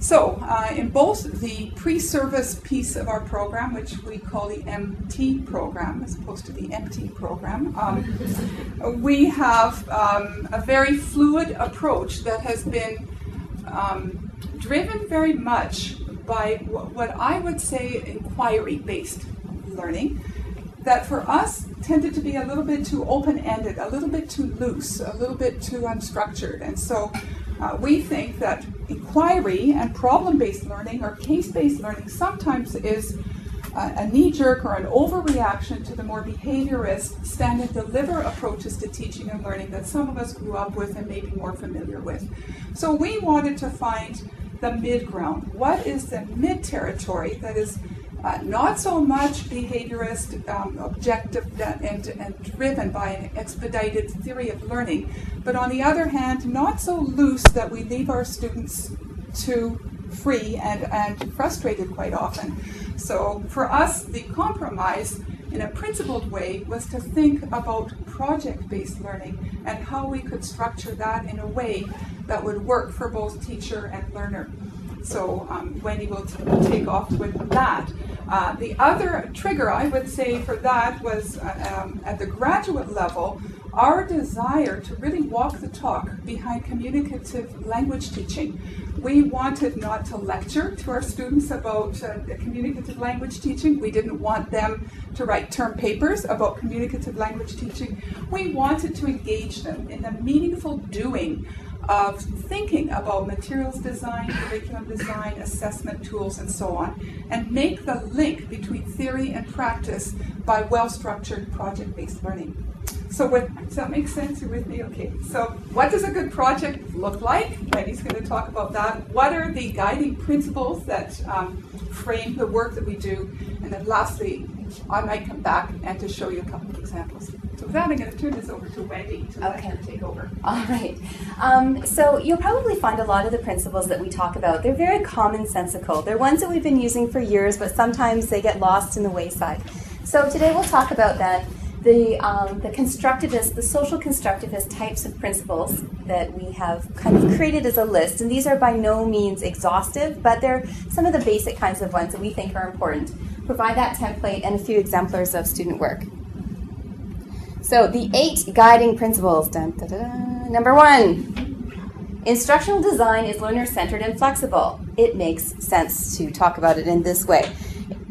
So, in both the pre-service piece of our program, which we call the MT program, as opposed to the MT program, we have a very fluid approach that has been driven very much by what I would say inquiry-based learning, that for us tended to be a little bit too open-ended, a little bit too loose, a little bit too unstructured. And so we think that inquiry and problem-based learning or case-based learning sometimes is a knee-jerk or an overreaction to the more behaviorist, stand and deliver approaches to teaching and learning that some of us grew up with and may be more familiar with. So we wanted to find the mid-ground. What is the mid-territory that is not so much behaviorist, objective, and driven by an expedited theory of learning, but on the other hand, not so loose that we leave our students too free and frustrated quite often. So for us, the compromise in a principled way was to think about project-based learning and how we could structure that in a way that would work for both teacher and learner. So Wendy will take off with that. The other trigger, I would say, for that was at the graduate level, our desire to really walk the talk behind communicative language teaching. We wanted not to lecture to our students about communicative language teaching. We didn't want them to write term papers about communicative language teaching. We wanted to engage them in the meaningful doing of thinking about materials design, curriculum design, assessment tools, and so on, and make the link between theory and practice by well-structured project-based learning. So does that make sense? You're with me? Okay. So what does a good project look like? Wendy's going to talk about that. What are the guiding principles that frame the work that we do? And then lastly, I might come back and to show you a couple of examples. So with that, I'm going to turn this over to Wendy to let her take over. All right. So you'll probably find a lot of the principles that we talk about, they're very commonsensical. They're ones that we've been using for years, but sometimes they get lost in the wayside. So today we'll talk about that. The constructivist, the social constructivist types of principles that we have kind of created as a list, and these are by no means exhaustive, but they're some of the basic kinds of ones that we think are important. Provide that template and a few exemplars of student work. So the 8 guiding principles. Dun, dun, dun, dun. Number 1, instructional design is learner-centered and flexible. It makes sense to talk about it in this way.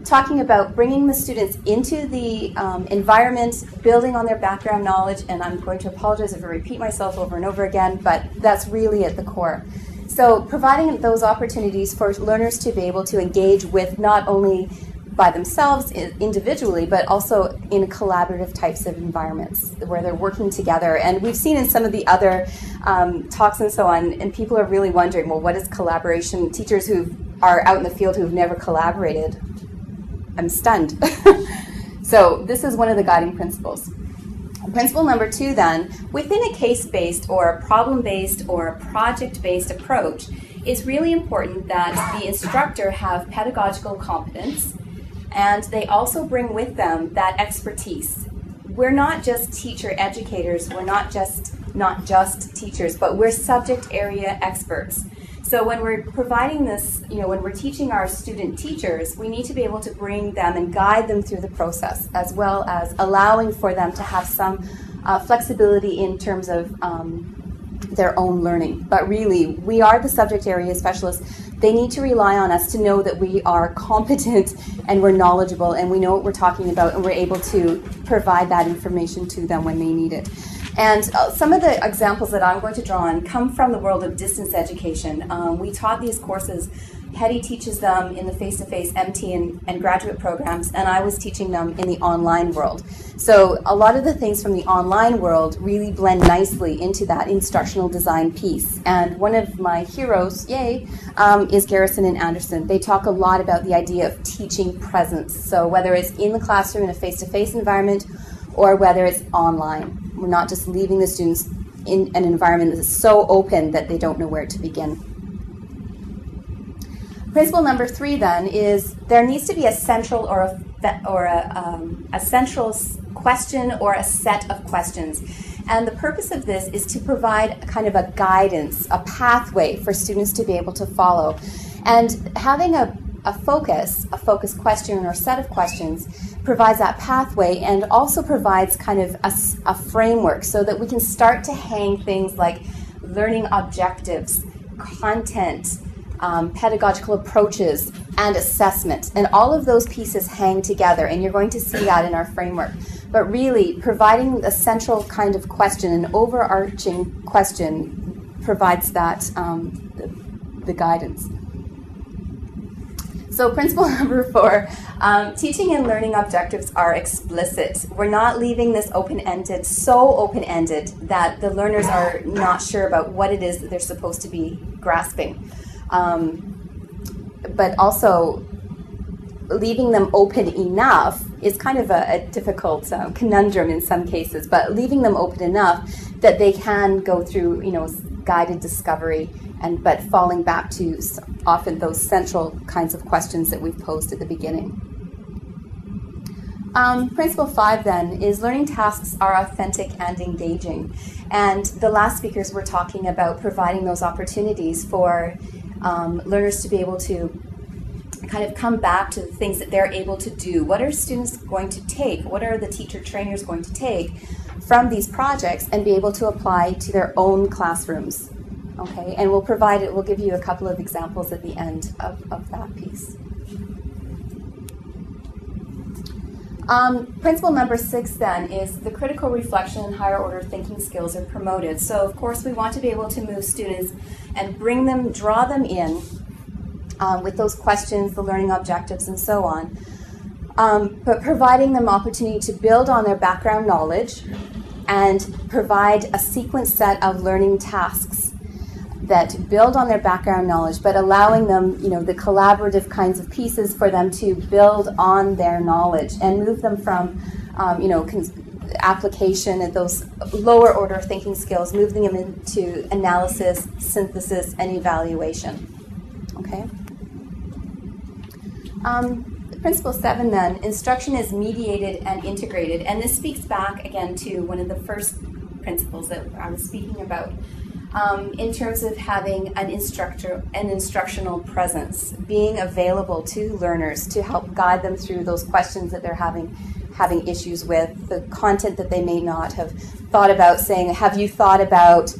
Talking about bringing the students into the environment, building on their background knowledge, and I'm going to apologize if I repeat myself over and over again, but that's really at the core. So providing those opportunities for learners to be able to engage with not only by themselves individually, but also in collaborative types of environments where they're working together. And we've seen in some of the other talks and so on, and people are really wondering, well, what is collaboration? Teachers who are out in the field who've never collaborated, I'm stunned. So this is one of the guiding principles. Principle number 2 then, within a case-based or a problem-based or a project-based approach, it's really important that the instructor have pedagogical competence, and they also bring with them that expertise. We're not just teacher educators, we're not just teachers, but we're subject area experts. So when we're providing this, when we're teaching our student teachers, we need to be able to bring them and guide them through the process, as well as allowing for them to have some flexibility in terms of their own learning. But really, we are the subject area specialists. They need to rely on us to know that we are competent and we're knowledgeable and we know what we're talking about and we're able to provide that information to them when they need it. And some of the examples that I'm going to draw on come from the world of distance education. We taught these courses. Hetty teaches them in the face-to-face MT and graduate programs, and I was teaching them in the online world. So a lot of the things from the online world really blend nicely into that instructional design piece. And one of my heroes, yay, is Garrison and Anderson. They talk a lot about the idea of teaching presence. So whether it's in the classroom in a face-to-face environment or whether it's online. We're not just leaving the students in an environment that is so open that they don't know where to begin. Principle number 3 then is there needs to be a central or a central question or a set of questions. And the purpose of this is to provide kind of a guidance, a pathway for students to be able to follow. And having a focus question or set of questions provides that pathway and also provides kind of a framework so that we can start to hang things like learning objectives, content, pedagogical approaches, and assessment. And all of those pieces hang together, and you're going to see that in our framework. But really, providing a central kind of question, an overarching question, provides that, the guidance. So principle number 4, teaching and learning objectives are explicit. We're not leaving this open-ended, so open-ended that the learners are not sure about what it is that they're supposed to be grasping. But also leaving them open enough is kind of a difficult conundrum in some cases, but leaving them open enough that they can go through, guided discovery, but falling back to often those central kinds of questions that we've posed at the beginning. Principle 5 then is learning tasks are authentic and engaging. And the last speakers were talking about providing those opportunities for learners to be able to kind of come back to the things that they're able to do. What are students going to take? What are the teacher trainers going to take from these projects and be able to apply to their own classrooms? Okay, and we'll give you a couple of examples at the end of that piece. Principle number 6 then is the critical reflection and higher order thinking skills are promoted. So of course we want to be able to move students and draw them in with those questions, the learning objectives, and so on. But providing them opportunity to build on their background knowledge and provide a sequence set of learning tasks that build on their background knowledge, but allowing them, the collaborative kinds of pieces for them to build on their knowledge and move them from, application and those lower order thinking skills, moving them into analysis, synthesis, and evaluation. Okay. Principle 7 then, instruction is mediated and integrated, and this speaks back again to one of the first principles that I was speaking about. In terms of having an instructional presence, being available to learners to help guide them through those questions that they're having issues with, the content that they may not have thought about, saying, have you thought about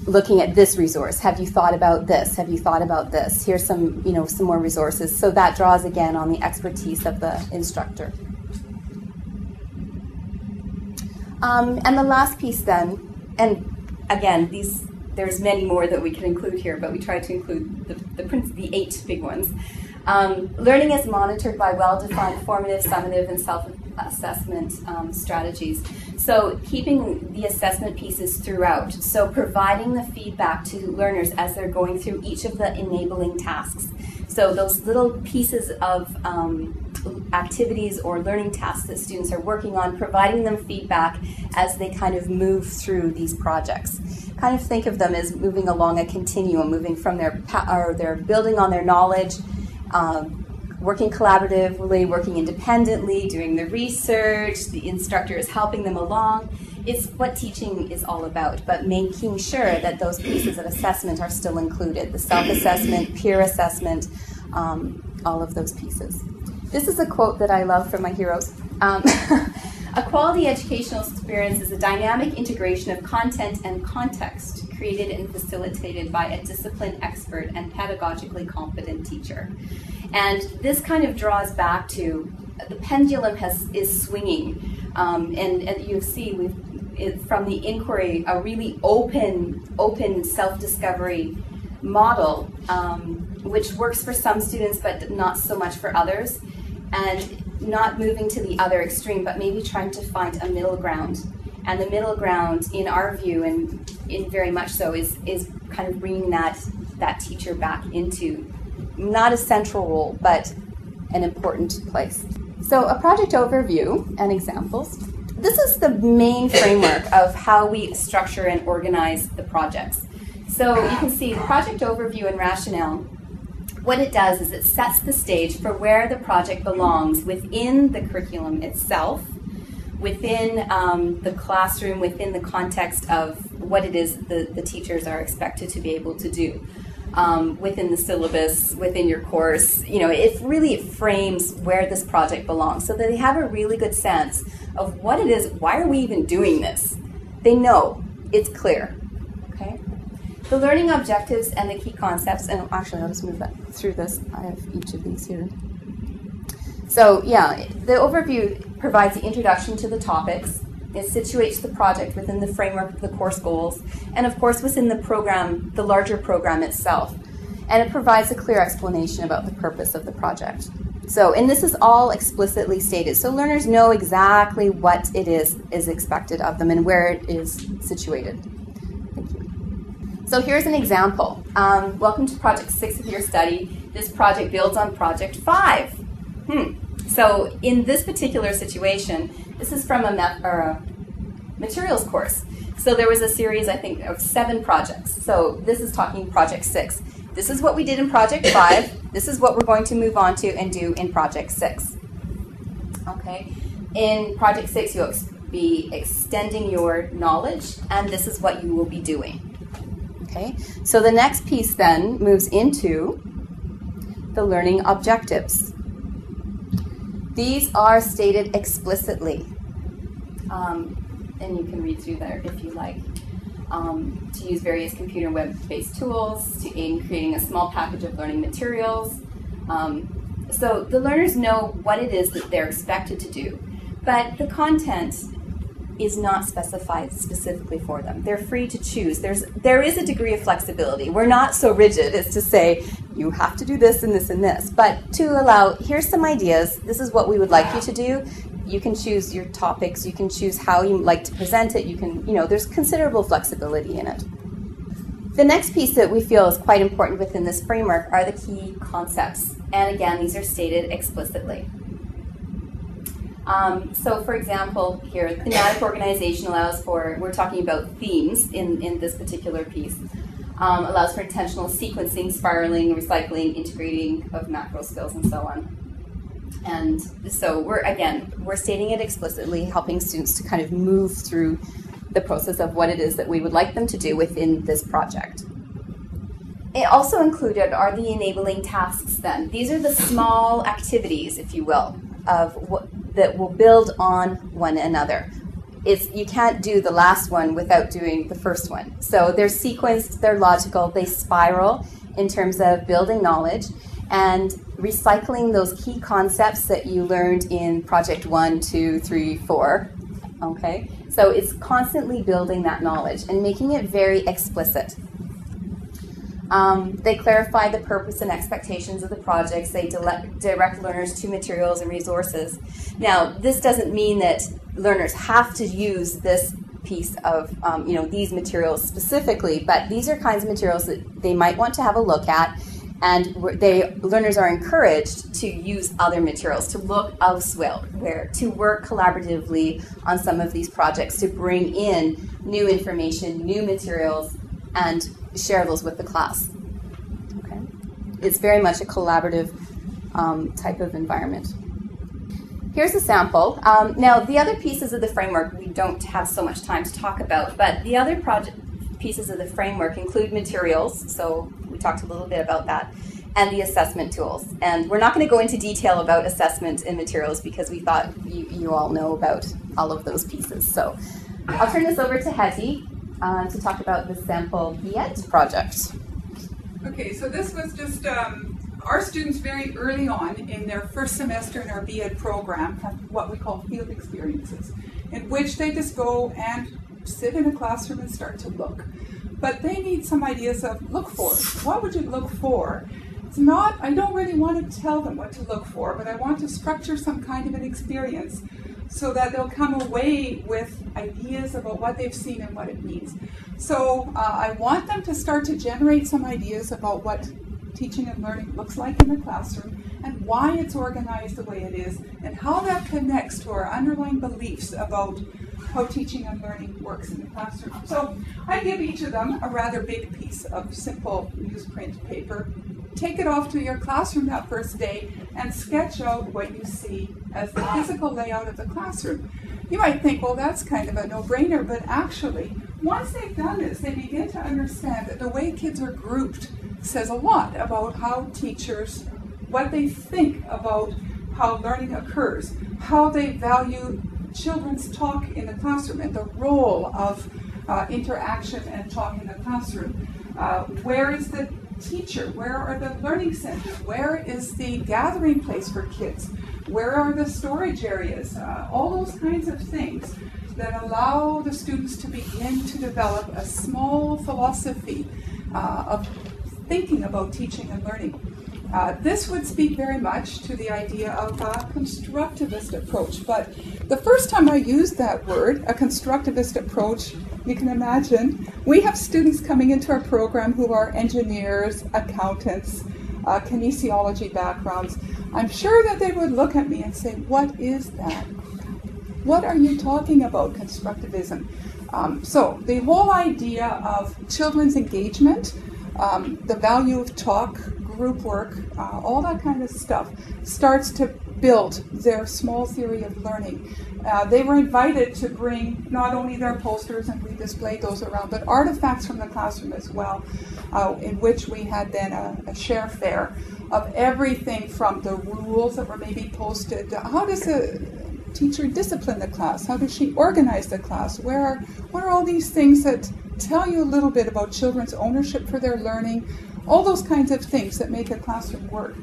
looking at this resource? Have you thought about this? Have you thought about this? Here's some, some more resources. So that draws again on the expertise of the instructor. And the last piece then, and again, there's many more that we can include here, but we tried to include the 8 big ones. Learning is monitored by well-defined formative, summative, and self-assessment strategies. So keeping the assessment pieces throughout. So providing the feedback to learners as they're going through each of the enabling tasks. So those little pieces of activities or learning tasks that students are working on, providing them feedback as they kind of move through these projects. Kind of think of them as moving along a continuum, moving from they're building on their knowledge, working collaboratively, working independently, doing the research, the instructor is helping them along. It's what teaching is all about, but making sure that those pieces of assessment are still included, the self-assessment, peer assessment, all of those pieces. This is a quote that I love from my heroes. A quality educational experience is a dynamic integration of content and context created and facilitated by a disciplined expert and pedagogically competent teacher. And this kind of draws back to the pendulum is swinging. And you see from the inquiry a really open self-discovery model, which works for some students but not so much for others. And not moving to the other extreme, but maybe trying to find a middle ground. And the middle ground, in our view, and in very much so, is kind of bringing that teacher back into not a central role, but an important place. So a project overview and examples. This is the main framework of how we structure and organize the projects. So you can see the project overview and rationale. What it does is it sets the stage for where the project belongs within the curriculum itself, within the classroom, within the context of what it is the teachers are expected to be able to do. within the syllabus, within your course. You know, it frames where this project belongs so that they have a really good sense of what it is, why are we even doing this? They know, it's clear, okay? The learning objectives and the key concepts, and actually I'll just move that through this. I have each of these here. So yeah, the overview provides the introduction to the topics. It situates the project within the framework of the course goals, and of course within the program, the larger program itself. And it provides a clear explanation about the purpose of the project. So, and this is all explicitly stated, so learners know exactly what it is expected of them and where it is situated. Thank you. So here's an example. Welcome to Project 6 of your study. This project builds on Project 5. So in this particular situation, this is from a materials course. So there was a series, I think, of 7 projects. So this is talking Project 6. This is what we did in Project 5. This is what we're going to move on to and do in Project 6. Okay. In Project 6, you'll be extending your knowledge, and this is what you will be doing. Okay. So the next piece then moves into the learning objectives. These are stated explicitly, and you can read through there if you like. To use various computer and web-based tools, to aid in creating a small package of learning materials. So the learners know what it is that they're expected to do, but the content is not specified specifically for them. They're free to choose. There is a degree of flexibility. We're not so rigid as to say, you have to do this and this and this, but to allow, here's some ideas, this is what we would like you to do. You can choose your topics, you can choose how you like to present it, you can, there's considerable flexibility in it. The next piece that we feel is quite important within this framework are the key concepts. And again, these are stated explicitly. So for example, here, thematic organization allows for, we're talking about themes in this particular piece, allows for intentional sequencing, spiraling, recycling, integrating of macro skills, and so on. And so we're stating it explicitly, helping students to kind of move through the process of what it is that we would like them to do within this project. It also included are the enabling tasks then. These are the small activities, if you will, that will build on one another. You can't do the last one without doing the first one. So they're sequenced, they're logical, they spiral in terms of building knowledge and recycling those key concepts that you learned in Project 1, 2, 3, 4. Okay? So it's constantly building that knowledge and making it very explicit. They clarify the purpose and expectations of the projects. They direct learners to materials and resources. Now, this doesn't mean that learners have to use this piece of, these materials specifically, but these are kinds of materials that they might want to have a look at, and learners are encouraged to use other materials, to look elsewhere, to work collaboratively on some of these projects, to bring in new information, new materials, and share those with the class. Okay? It's very much a collaborative type of environment. Here's a sample. Now, the other pieces of the framework we don't have so much time to talk about, but the other pieces of the framework include materials, so we talked a little bit about that, and the assessment tools. And we're not going to go into detail about assessment and materials because we thought you all know about all of those pieces. So I'll turn this over to Hetty to talk about the sample BEd project. Okay, so this was just our students very early on in their first semester in our BEd program have what we call field experiences, in which they just go and sit in a classroom and start to look. But they need some ideas of look for. What would you look for? It's not, I don't really want to tell them what to look for, but I want to structure some kind of an experience so that they'll come away with ideas about what they've seen and what it means. So I want them to start to generate some ideas about what teaching and learning looks like in the classroom and why it's organized the way it is and how that connects to our underlying beliefs about how teaching and learning works in the classroom. So I give each of them a rather big piece of simple newsprint paper. Take it off to your classroom that first day and sketch out what you see as the physical layout of the classroom. You might think, well, that's kind of a no-brainer, but actually, once they've done this, they begin to understand that the way kids are grouped says a lot about how teachers, what they think about how learning occurs, how they value children's talk in the classroom and the role of interaction and talk in the classroom. Where is the teacher? Where are the learning centers? Where is the gathering place for kids? Where are the storage areas? All those kinds of things that allow the students to begin to develop a small philosophy of thinking about teaching and learning. This would speak very much to the idea of a constructivist approach. But the first time I used that word, a constructivist approach, you can imagine, we have students coming into our program who are engineers, accountants, kinesiology backgrounds. I'm sure that they would look at me and say, what is that? What are you talking about, constructivism? So the whole idea of children's engagement, the value of talk, group work, all that kind of stuff, starts to build their small theory of learning. They were invited to bring not only their posters, and we displayed those around, but artifacts from the classroom as well, in which we had then a share fair of everything from the rules that were maybe posted. How does a teacher discipline the class? How does she organize the class? What are all these things that tell you a little bit about children's ownership for their learning? All those kinds of things that make a classroom work.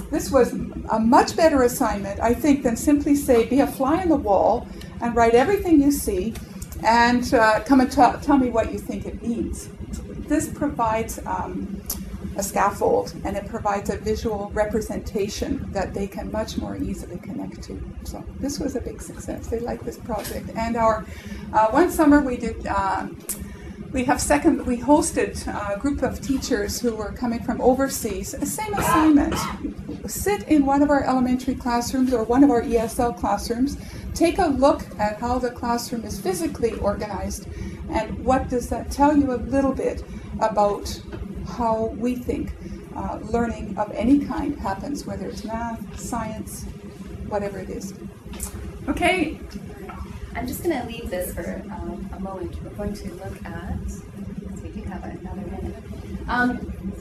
This was a much better assignment, I think, than simply say, be a fly on the wall and write everything you see and come and tell me what you think it means. This provides a scaffold, and it provides a visual representation that they can much more easily connect to. So this was a big success. They liked this project. And our one summer we did. We hosted a group of teachers who were coming from overseas. Same assignment. Sit in one of our elementary classrooms or one of our ESL classrooms. Take a look at how the classroom is physically organized, and what does that tell you a little bit about how we think learning of any kind happens, whether it's math, science, whatever it is. Okay. I'm just going to leave this for a moment. We're going to look at, because we do have another minute.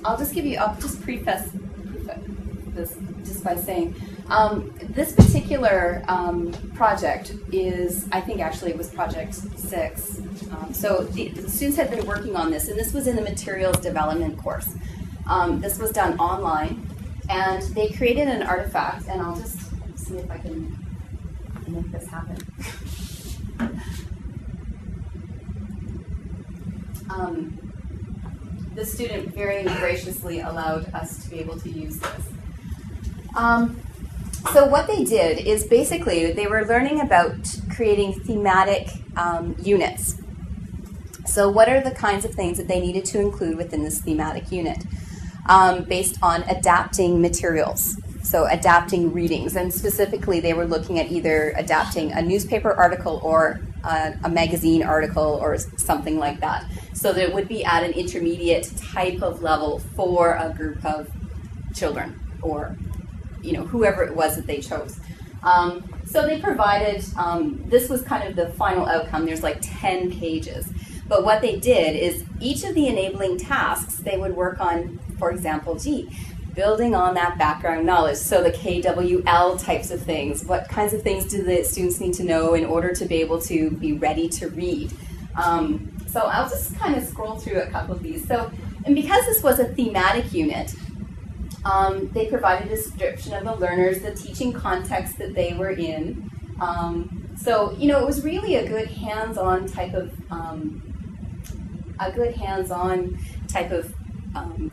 I'll just preface this just by saying, this particular project is, I think actually it was project 6. So the students had been working on this, and this was in the materials development course. This was done online, and they created an artifact, and I'll just see if I can make this happen. The student very graciously allowed us to be able to use this. So what they did is basically they were learning about creating thematic units. So what are the kinds of things that they needed to include within this thematic unit based on adapting materials? So adapting readings, and specifically they were looking at either adapting a newspaper article or a magazine article or something like that. So that it would be at an intermediate type of level for a group of children, or whoever it was that they chose. So they provided, this was kind of the final outcome. There's like 10 pages. But what they did is each of the enabling tasks they would work on, for example, building on that background knowledge. So the KWL types of things. What kinds of things do the students need to know in order to be able to be ready to read? So I'll just kind of scroll through a couple of these. So, and because this was a thematic unit, they provided a description of the learners, the teaching context that they were in. So, it was really a good hands-on type of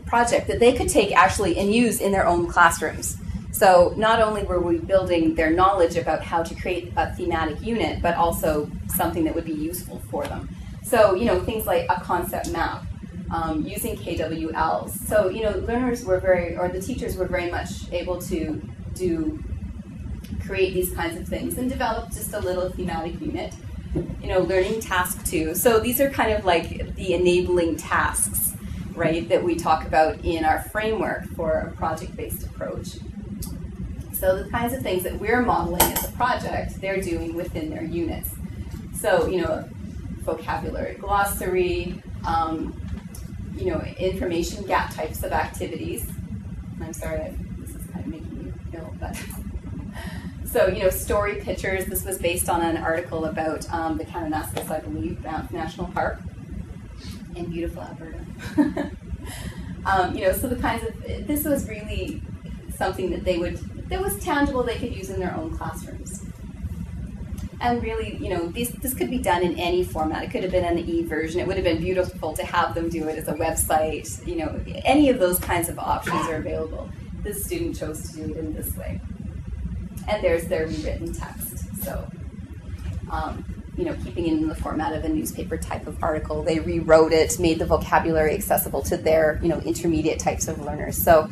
project that they could take actually and use in their own classrooms. So not only were we building their knowledge about how to create a thematic unit, but also something that would be useful for them. So, things like a concept map, using KWLs. So, learners were the teachers were very much able to create these kinds of things and develop just a little thematic unit. Learning task 2. So these are kind of like the enabling tasks, right, that we talk about in our framework for a project-based approach. So the kinds of things that we're modeling as a project, they're doing within their units. So, vocabulary glossary, information gap types of activities. I'm sorry, this is kind of making you ill, but so story pictures. This was based on an article about the Kananaskis, I believe, National Park in beautiful Alberta. So the kinds of, this was really something that that was tangible they could use in their own classrooms. And really, this could be done in any format. It could have been an e-version. It would have been beautiful to have them do it as a website. Any of those kinds of options are available. This student chose to do it in this way. And there's their rewritten text. So, keeping it in the format of a newspaper type of article, they rewrote it, made the vocabulary accessible to their, intermediate types of learners. So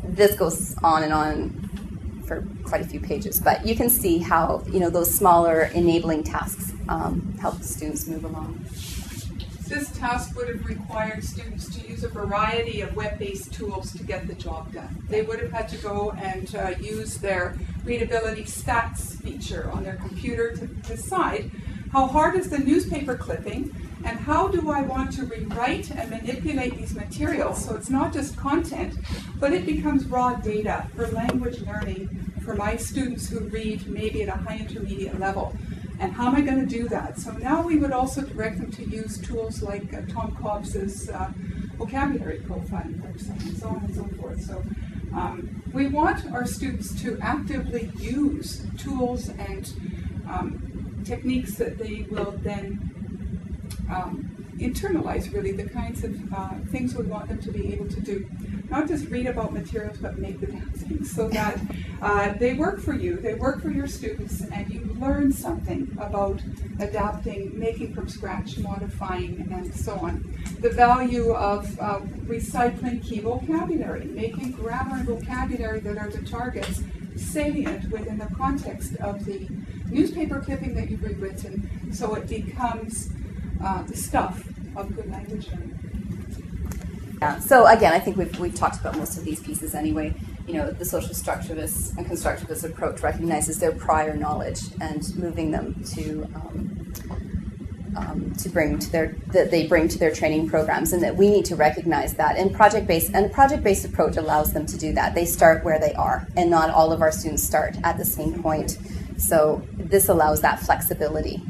this goes on and on for quite a few pages, but you can see how those smaller enabling tasks help the students move along. This task would have required students to use a variety of web-based tools to get the job done. They would have had to go and use their readability stats feature on their computer to decide how hard is the newspaper clipping and how do I want to rewrite and manipulate these materials so it's not just content, but it becomes raw data for language learning for my students who read maybe at a high intermediate level. And how am I going to do that? So now we would also direct them to use tools like Tom Cobbs's vocabulary profiling website and so on and so forth. So we want our students to actively use tools and techniques that they will then internalize, really, the kinds of things we want them to be able to do. Not just read about materials, but make the damn things so that they work for you, they work for your students, and you learn something about adapting, making from scratch, modifying, and so on. The value of recycling key vocabulary, making grammar and vocabulary that are the targets salient within the context of the newspaper clipping that you've rewritten, so it becomes the stuff of good language learning. Yeah. So again, I think we've talked about most of these pieces anyway. The social structuralist and constructivist approach recognizes their prior knowledge and moving them to bring to their training programs, and that we need to recognize that. And a project-based approach allows them to do that. They start where they are, and not all of our students start at the same point. So this allows that flexibility.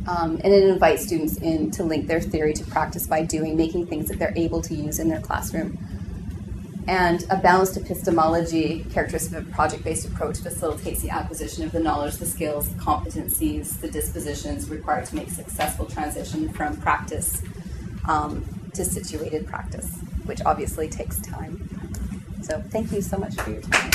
And it invites students in to link their theory to practice by doing, making things that they're able to use in their classroom. And a balanced epistemology characteristic of a project-based approach facilitates the acquisition of the knowledge, the skills, the competencies, the dispositions required to make successful transition from practice to situated practice, which obviously takes time. So thank you so much for your time.